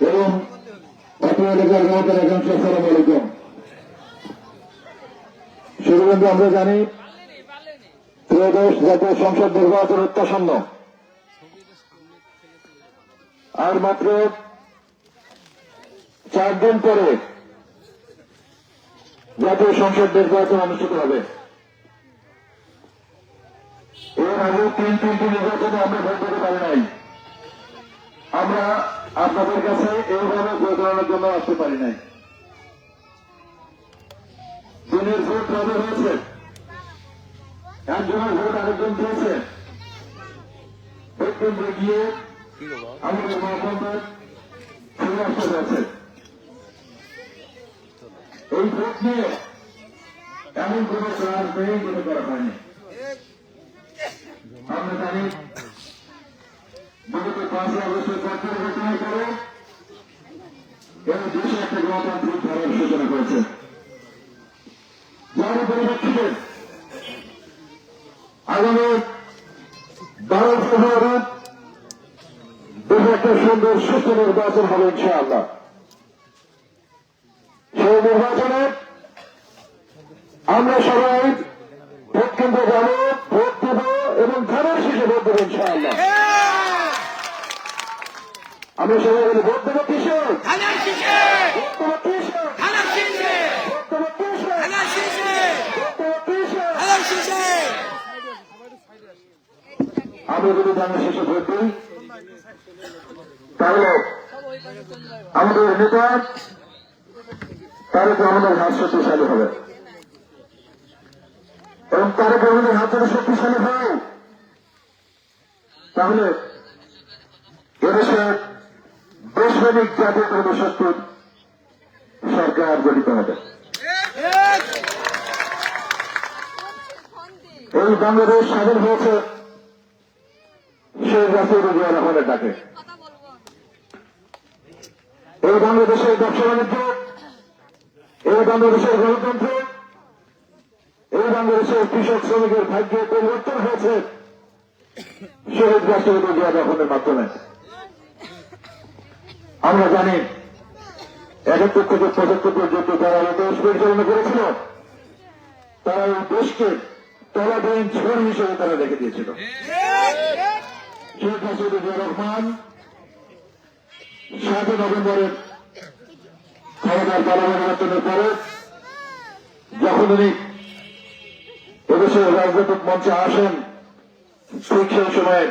এবং অত্র এলাকার মহতার একাংশ আসসালামু আলাইকুম। শুধুমাত্র আমরা জানি ত্রয়োদশ জাতীয় সংসদ নির্বাচন অত্যাসন্ন, আর মাত্র 4 দিন পরে জাতীয় সংসদ নির্বাচন অনুষ্ঠিত হবে। এর আগে 3টি নির্বাচনে আমরা ভোট দিতে পারি নাই। আমরা আপনাদের কাছে এইভাবে ভোট দেওয়ার জন্য আসতে পারি নাই। দিনের ভোট কবে হয়েছে, একজনের ভোট আরেকজন দিয়েছে। ভোট কেন্দ্রে গিয়ে আমাদের মহাপন্ডিত ফিরে আসতে হয়েছে। এই ভোট নিয়ে এমন কোন কাজ নেই যেটা করা হয়নি। আমরা জানি বিগত 5ই আগস্টের পর থেকে ঘটনা করে এবং দেশে একটা গণতান্ত্রিক ধারার সূচনা করেছে, যার পরিপ্রেক্ষিতে আগামী 12 ফেব্রুয়ারি দেশে একটা সুন্দর সুস্থ নির্বাচন হবে ইনশাআল্লাহ। সেই নির্বাচনে আমরা সবাই ভোট কেন্দ্রে যাব, ভোট দেব এবং ধানের শেষে ভোট দেবো ইনশাআল্লাহ। আমরা সবাই বলি ভোট দেবো কিসে, আমরা যদি ধানের শেষে ভোট দিই তাহলে আমাদের নেতা তারেক রহমানের হাত শক্তিশালী হবে এবং তারেক রহমানের হাত যদি শক্তিশালী হয় তাহলে এদেশে দেশপ্রেমিক জাতীয় জনশক্তির সরকার গঠিত হবে। এই বাংলাদেশ স্বাধীন হয়েছে শেখ হাসিনা জিয়া রহমানের ডাকে। এই বাংলাদেশের ব্যবসা বাণিজ্য, এই বাংলাদেশের গণতন্ত্র, এই বাংলাদেশের কৃষক শ্রমিকের ভাগ্যে পরিবর্তন হয়েছে শহীদ রাষ্ট্রপতি জিয়া রহমানের মাধ্যমে। আমরা জানি 71 থেকে 75 পর্যন্ত যারা দেশ পরিচালনা করেছিল তারা এই দেশকে তলাবিহীন ঝড় হিসেবে তারা রেখে দিয়েছিল। শেখ হাসিনা জিয়া রহমান 7 নভেম্বরের ক্ষমতার পালা পরিবর্তনের পরে যখন উনি এদেশের রাজনৈতিক মঞ্চে আসেন, ঠিক সেই সময়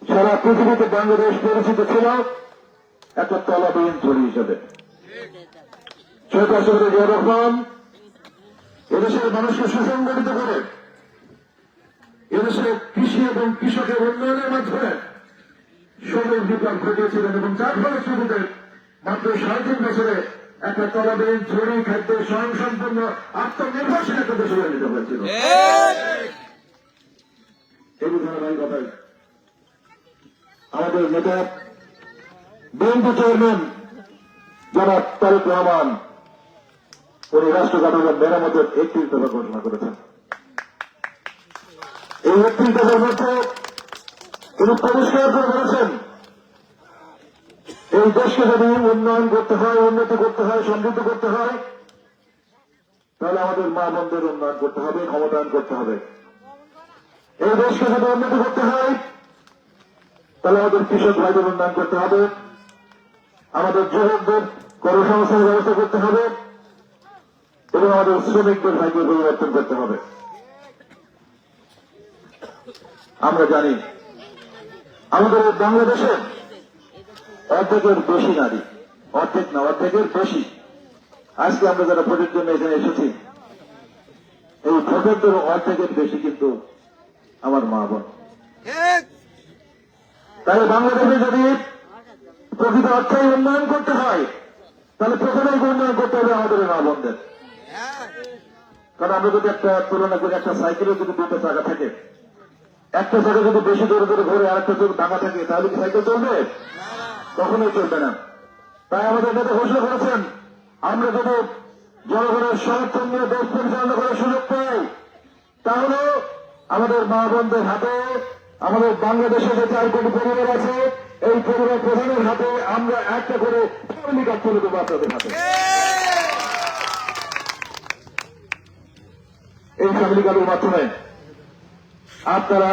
সারা পৃথিবীতে বাংলাদেশ পরিচিত ছিল একটা তলাবিহীন ঝড় হিসেবে। শেখ হাসিনা জিয়া রহমান এদেশের মানুষকে সুসংগঠিত করে এদেশের কৃষি এবং কৃষকের উন্নয়নের মাধ্যমে শ্রমিক বিপ্লব ঘটিয়েছিলেন এবং যার ফলশ্রুতিতে মাত্র 3.5 বছরে একটা তলাবিহীন ঝড়ি খাদ্যের স্বয়ংসম্পন্ন আত্মনির্ভরশীল একটা দেশে পরিণত হয়েছিল। এই ধারাবাহিকতায় আমাদের নেতা বিএনপি চেয়ারম্যান জনাব তারেক রহমান উনি রাষ্ট্র কাঠামোর মেরামতের 31 দফা ঘোষণা করেছেন। এই 31 দফার মধ্যে তিনি পরিষ্কার করে বলেছেন এই দেশকে যদি উন্নয়ন করতে হয়, উন্নতি করতে হয়, সমৃদ্ধ করতে হয় তাহলে আমাদের মা বোনদের উন্নয়ন করতে হবে, ক্ষমতায়ন করতে হবে। এই দেশকে যদি উন্নতি করতে হয় তাহলে আমাদের কৃষক ভাইদের উন্নয়ন করতে হবে, আমাদের যুবকদের কর্মসংস্থানের ব্যবস্থা করতে হবে এবং আমাদের শ্রমিকদের ভাগ্য পরিবর্তন করতে হবে। আমরা জানি আমাদের বাংলাদেশে অর্ধেকের বেশি নারী, অর্ধেক না অর্ধেকের বেশি, আজকে আমরা যারা ভোটের জন্য এখানে এসেছি এই ভোটের অর্ধেকের বেশি কিন্তু আমার মা বোন। তাই বাংলাদেশে যদি প্রকৃত অর্থে উন্নয়ন করতে হয় তাহলে প্রথমেই উন্নয়ন করতে হবে আমাদের মা বোনদের। কারণ আমরা যদি একটা তুলনা করি, একটা সাইকেলের যদি দুটো চাকা থাকে, একটা চাকা যদি বেশি জোরে জোরে ঘুরে আর একটা যদি ভাঙা থাকে, তাহলে কি সাইকেল চলবে? কখনোই চলবে না। তাই আমাদের নেতা ঘোষণা করেছেন, আমরা যদি জনগণের সমর্থন নিয়ে দেশ পরিচালনা করার সুযোগ পাই, তাহলে আমাদের মা বোনদের হাতে, আমাদের বাংলাদেশে যে 4 কোটি পরিবার আছে, এই পরিবার প্রধানের হাতে আমরা একটা করে ফ্যামিলি কার্ড তুলে দেবো আপনাদের হাতে। এই ফ্যামিলি কার্ডের মাধ্যমে আপনারা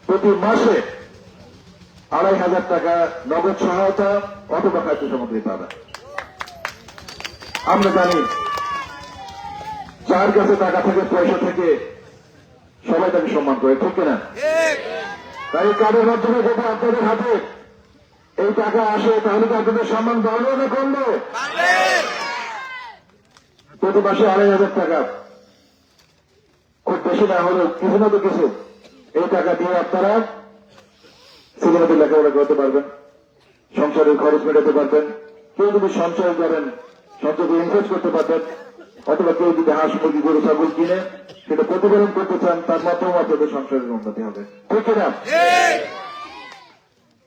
প্রতি মাসে 2,500 টাকা নগদ সহায়তা অথবা খাদ্য সামগ্রী পাবেন। আমরা জানি যার কাছে টাকা থেকে, পয়সা থেকে, সবাই তাকে সম্মান করে, ঠিক কিনা? তাই এই কার্ডের মাধ্যমে যদি আপনাদের হাতে এই টাকা আসে, তাহলে কি আপনাদের সম্মান বাড়লো না কমলো? প্রতি মাসে 2,500 টাকা, খুব বেশি না হলেও কিছু না তো কিছু, এই টাকা দিয়ে আপনারা ছেলেমেয়েদের লেখাপড়া করতে পারবেন, সংসারের খরচ মেটাতে পারবেন। কেউ যদি সঞ্চয় করেন, সঞ্চয় করে ইনভেস্ট করতে পারবেন, অথবা কেউ যদি হাঁস মুরগি গরু ছাগল কিনে সেটা প্রতিপালন করতে চান, তার মাধ্যমে আপনাদের সংসারের উন্নতি হবে, ঠিক না?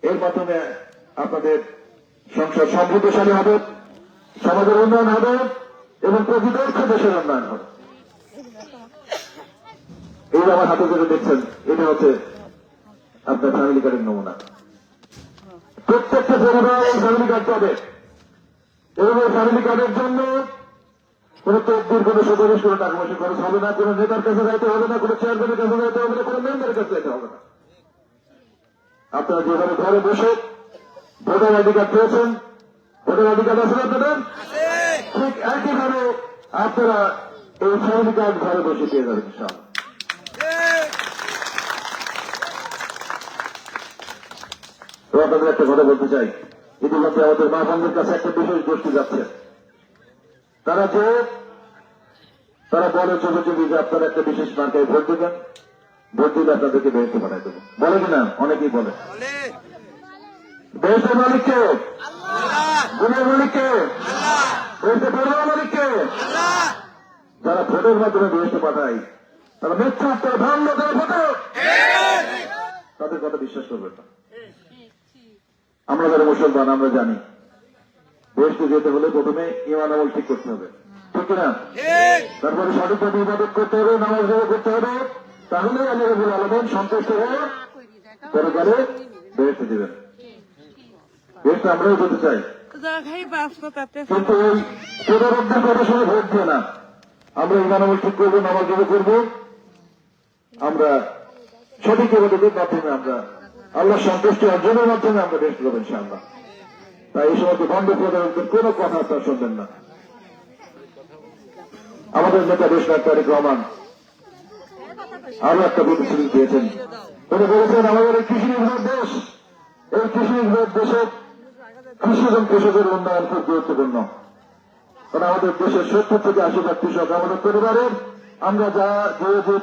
এর মাধ্যমে আপনাদের সংসার সমৃদ্ধশালী হবে, সমাজের উন্নয়ন হবে এবং প্রতিদক্ষ দেশের উন্নয়ন হবে। এই আমার হাতে যেটা দেখছেন, এটা হচ্ছে আপনার ফ্যামিলি কার্ডের নমুনা। প্রত্যেকটা পরিবার এই ফ্যামিলি কার্ড পাবে এবং এই ফ্যামিলি কার্ডের জন্য কোন তদবির, কোন সুপারিশ, কোন টাকা পয়সা খরচ হবে না, কোন নেতার কাছে যাইতে হবে না, কোন চেয়ারম্যানের কাছে যাইতে হবে না, কোন মেম্বারের কাছে যাইতে হবে না। আপনারা যেভাবে ঘরে বসে ভোটার আইডি কার্ড পেয়েছেন, ভোটার আইডি কার্ড আছে আপনাদের, ঠিক একইভাবে আপনারা এই ফ্যামিলি কার্ড ঘরে বসে পেয়ে যাবেন ইনশাআল্লাহ। তো আপনাদের একটা কথা বলতে চাই, ইতিমধ্যে আমাদের মা বোনদের কাছে একটা বিশেষ গোষ্ঠী যাচ্ছে। তারা বলে চোখে চোখে যে আপনারা একটা বিশেষ মার্কায় ভোট দেবেন, ভোট দিলে আপনাদেরকে বেহেশতে পাঠাই দেবো, বলে কিনা? অনেকেই বলে। বেহেশতের মালিককে, দুনিয়ার মালিককে, বেহেশতে পাঠানোর মালিককে। যারা ভোটের মাধ্যমে বেহেশতে পাঠায়, তারা মিথ্যা, তারা ভ্রাম্য, তারা ভোটে, তাদের কথা বিশ্বাস করবেন না। আমরা যারা মুসলমান, আমরা জানি বেহেশতে যেতে হলে প্রথমে ঈমান আমল ঠিক করতে হবে, ঠিক না? তারপরে সঠিকভাবে ইবাদত করতে হবে, নামাজ রোজা করতে হবে, তাহলে আল্লাহ রাব্বুল আলামিন সন্তুষ্ট হয়ে পরকালে বেহেশতে দিবেন। বেহেশতে আমরাও যেতে চাই, কিন্তু এই পুনরুদ্ধার কথা শুনে ভোট দিয়ে না। আমরা ঈমান আমল ঠিক করবো, নামাজ রোজা করবো, আমরা সঠিক ইবাদতের মাধ্যমে আমরা আল্লাহ সন্তুষ্টি অর্জনের মাধ্যমে আমরা বেহেশতে যাবো ইনশাআল্লাহ। তাই এই সমস্ত ভণ্ড প্রধানদের কোন কথা আপনারা শুনবেন না। আমাদের নেতা দেশনায়ক তারেক রহমান আরো একটা প্রতিশ্রুতি দিয়েছেন। তিনি বলেছেন, আমাদের এই কৃষি নির্ভর দেশ, এই কৃষি নির্ভর দেশে কৃষি এবং কৃষকের উন্নয়ন খুব গুরুত্বপূর্ণ। কারণ আমাদের দেশের 70 থেকে 80% কৃষক আমাদের পরিবারের, আমরা যে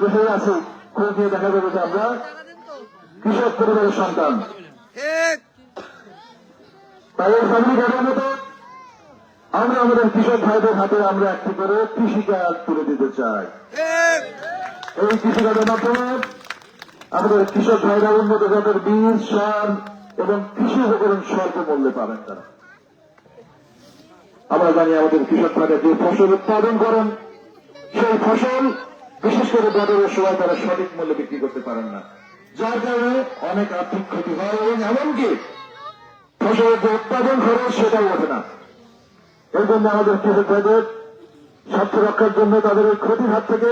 দেশে আছি, খোঁজ নিয়ে দেখা যাবে যে আমরা কৃষক পরিবারের সন্তান। তাই এই ফ্যামিলি কার্ডের মতো আমরা আমাদের কৃষক ভাইদের হাতে আমরা একটি করে কৃষি কার্ড তুলে দিতে চাই। এই কৃষি কার্ডের মাধ্যমে আমাদের কৃষক ভাইরা উন্নত জাতের বীজ, সার এবং কৃষি উপকরণ স্বল্প মূল্যে পাবেন তারা। আমরা জানি আমাদের কৃষক ভাইরা যে ফসল উৎপাদন করেন, সেই ফসল বিশেষ করে বাজারের সময় তারা সঠিক মূল্যে বিক্রি করতে পারেন না, যার কারণে অনেক আর্থিক ক্ষতি হয় এবং এমনকি ফসলের যে উৎপাদন খরচ সেটাও ওঠে না। এর জন্য আমাদের কৃষক ভাইদের স্বার্থ রক্ষার জন্য, তাদের এই ক্ষতির হাত থেকে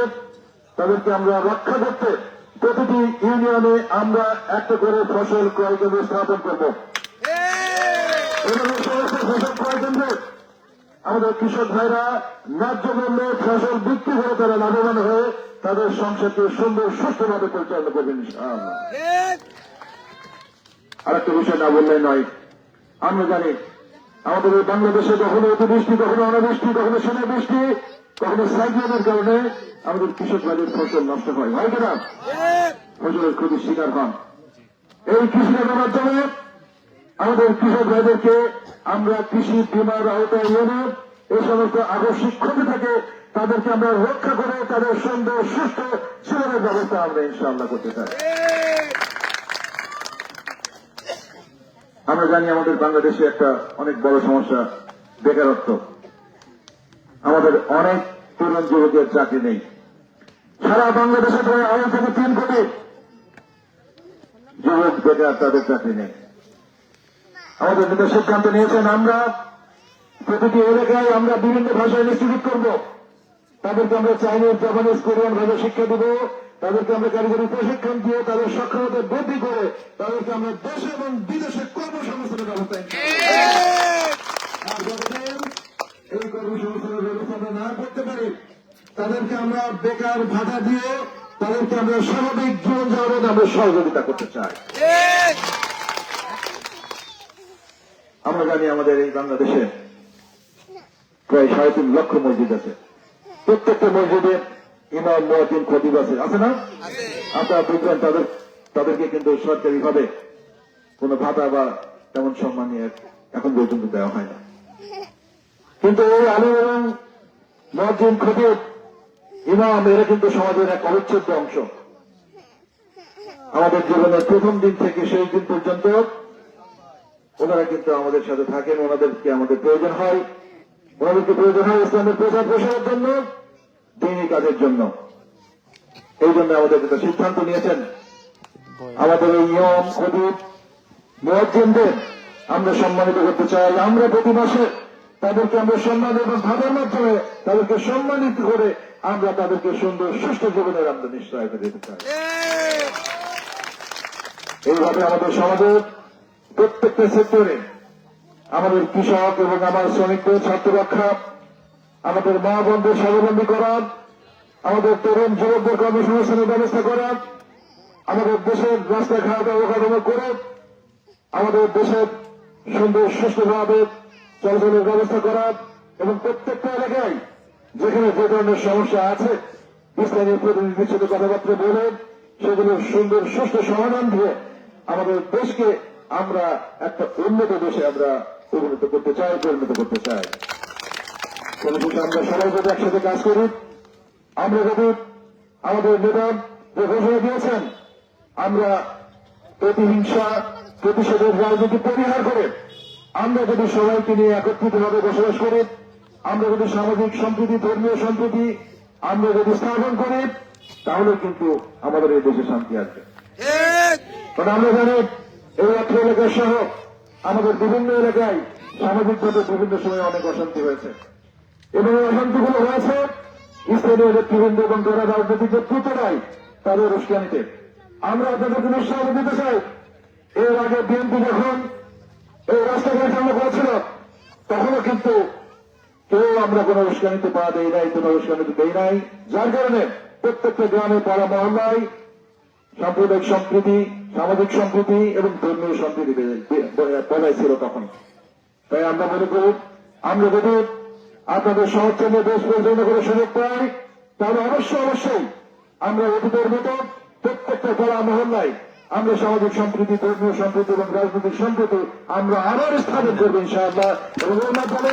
তাদেরকে আমরা রক্ষা করতে প্রতিটি ইউনিয়নে আমরা একটা করে ফসল ক্রয় কেন্দ্র স্থাপন করব। এবং এই সমস্ত ফসল ক্রয় কেন্দ্রে আমাদের কৃষক ভাইরা ন্যায্য মূল্যে ফসল বিক্রি করে তারা লাভবান হয়ে তাদের সংসারকে সুন্দর সুস্থভাবে পরিচালনা করবেন ইনশাআল্লাহ। আর একটা বিষয় না বললে নয়, আমরা জানি আমাদের এই বাংলাদেশে কখনো অতিবৃষ্টি, কখনো অনাবৃষ্টি, কখনো শিলাবৃষ্টি, কখনো সাইক্লোনের কারণে আমাদের কৃষক ভাইদের ফসল নষ্ট হয়, হয় কিনা? ফসলের ক্ষতির শিকার হন। এই কৃষিকাজের মাধ্যমে আমাদের কৃষক ভাইদেরকে আমরা কৃষি বীমার আওতায় এনে এই সমস্ত আকস্মিক ক্ষতি থেকে তাদেরকে আমরা রক্ষা করে তাদের সুন্দর সুস্থ জীবনের ব্যবস্থা আমরা ইনশাআল্লাহ করতে চাই। আমরা জানি আমাদের বাংলাদেশে একটা অনেক বড় সমস্যা বেকারত্ব। আমাদের অনেক তরুণ যুবকের চাকরি নেই। সারা বাংলাদেশে প্রায় 2.5 থেকে 3 কোটি যুবক বেকার, তাদের চাকরি নেই। আমাদের নেতা সিদ্ধান্ত নিয়েছেন আমরা প্রতিটি এলাকায় আমরা বিভিন্ন ভাষায় ইনস্টিটিউট করব। তাদেরকে আমরা চাইনিজ, জাপানিজ, কোরিয়ান ভাষা শিক্ষা দেব। তাদেরকে আমরা কারিগরি প্রশিক্ষণ দিয়ে তাদের সক্ষমতা বৃদ্ধি করে তাদেরকে আমরা দেশে এবং বিদেশে কর্মসংস্থানের ব্যবস্থা আর যতদিন এই কর্মসংস্থানের ব্যবস্থা আমরা না করতে পারি তাদেরকে আমরা বেকার ভাতা দিয়ে তাদেরকে আমরা স্বাভাবিক জীবন যাপনে আমরা সহযোগিতা করতে চাই। আমরা জানি আমাদের এই বাংলাদেশে প্রায় 3.5 লক্ষ মসজিদ আছে। প্রত্যেকটা মসজিদে ইমাম, মুয়াজ্জিন, খতিব আছে না? আপনারা বুঝবেন তাদেরকে কিন্তু সরকারি ভাবে কোন ভাতা বা তেমন সম্মান এখন পর্যন্ত দেওয়া হয় না। কিন্তু এই আলিম এবং মুয়াজ্জিন, খতিব, ইমাম এরা কিন্তু সমাজের এক অবিচ্ছেদ্য অংশ। আমাদের জীবনের প্রথম দিন থেকে শেষ দিন পর্যন্ত ওনারা কিন্তু আমাদের সাথে থাকেন। ওনাদেরকে আমাদের প্রয়োজন হয়। ওনাদেরকে প্রয়োজন হয় ইসলামের প্রচার প্রসারের জন্য, দ্বীনি কাজের জন্য। এই জন্য আমাদের একটা সিদ্ধান্ত নিয়েছেন আমাদের এই ইমাম, খতিব, মুয়াজ্জিনদের আমরা সম্মানিত করতে চাই। আমরা প্রতি মাসে তাদেরকে আমরা সম্মান এবং ভাবের মাধ্যমে তাদেরকে সম্মানিত করে আমরা তাদেরকে সুন্দর সুস্থ জীবনের আমরা নিশ্চয়তা দিতে চাই। এইভাবে আমাদের সমাজের প্রত্যেকটা সেক্টরে আমাদের কৃষক এবং আমার শ্রমিকদের স্বার্থ রক্ষা, আমাদের মা বোনদের স্বাবলম্বী করা, আমাদের তরুণ যুবকদের কর্মসংস্থানের ব্যবস্থা করা, আমাদের দেশের রাস্তাঘাট অবকাঠামো করে আমাদের দেশের সুন্দর সুস্থভাবে চলাচলের ব্যবস্থা করা এবং প্রত্যেকটা এলাকায় যেখানে যে ধরনের সমস্যা আছে স্থানীয় প্রতিনিধির সাথে কথাবার্তা বলে সেগুলোর সুন্দর সুস্থ সমাধান দিয়ে আমাদের দেশকে আমরা একটা উন্নত দেশে আমরা পরিণত করতে চাই। আমরা সবাই যদি একসাথে কাজ করি, আমরা যদি আমাদের নেতা যে ঘোষণা দিয়েছেন আমরা প্রতিহিংসা, প্রতিশোধের রাজনীতি পরিহার করে আমরা যদি সবাইকে নিয়ে একত্রিতভাবে বসবাস করি, আমরা যদি সামাজিক সম্প্রীতি, ধর্মীয় সম্প্রীতি আমরা যদি স্থাপন করি, তাহলে কিন্তু আমাদের এই দেশে শান্তি আসবে। কারণ আমরা জানি এই একটা এলাকা সহ আমাদের বিভিন্ন এলাকায় সামাজিকভাবে বিভিন্ন সময় অনেক অশান্তি হয়েছে এবং এই অশান্তিগুলো হয়েছে স্থানীয় নেতৃবৃন্দ এবং যারা রাজনৈতিক নেতৃত্বরাই তাদের উস্কানিতে। আমরা আপনাদেরকে নিশ্চয় দিতে চাই, এর আগে বিএনপি যখন এই রাস্তাঘাট আমরা করেছিল তখনও কিন্তু কেউ আমরা কোনো উস্কানিতে পা দেই নাই, কোনো উস্কানিতে দেই নাই, যার কারণে প্রত্যেকটা গ্রামে, পাড়া, মহল্লায় সাম্প্রদায়িক সম্প্রীতি, সামাজিক সম্প্রীতি এবং ধর্মীয় সম্প্রীতি বজায় ছিল তখন। তাই আমরা মনে করি আমরা যদি আপনাদের সমর্থনে দেশ পরিচালনা করে সুযোগ পাই তাহলে অবশ্যই আমরা অতীতের মতো প্রত্যেকটা পাড়া মহল্লায় আমরা সামাজিক সম্প্রীতি, ধর্মীয় সম্প্রীতি এবং রাজনৈতিক সম্প্রীতি আমরা আবার স্থাপন করবো ইনশাআল্লাহ। এবং এর মাধ্যমে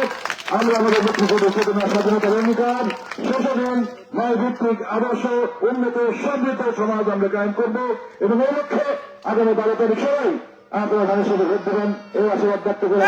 আমরা আমাদের ব্যক্তিগত চেতনা, স্বাধীনতার অঙ্গীকার, শোষণ, ন্যায়ভিত্তিক আদর্শ, উন্নত সমৃদ্ধ সমাজ আমরা কায়েম করবো এবং এই লক্ষ্যে আগামী 12 তারিখ সবাই আপনারা ধানের সাথে ভোট দেবেন এই আশীর্বাদ ব্যক্ত করে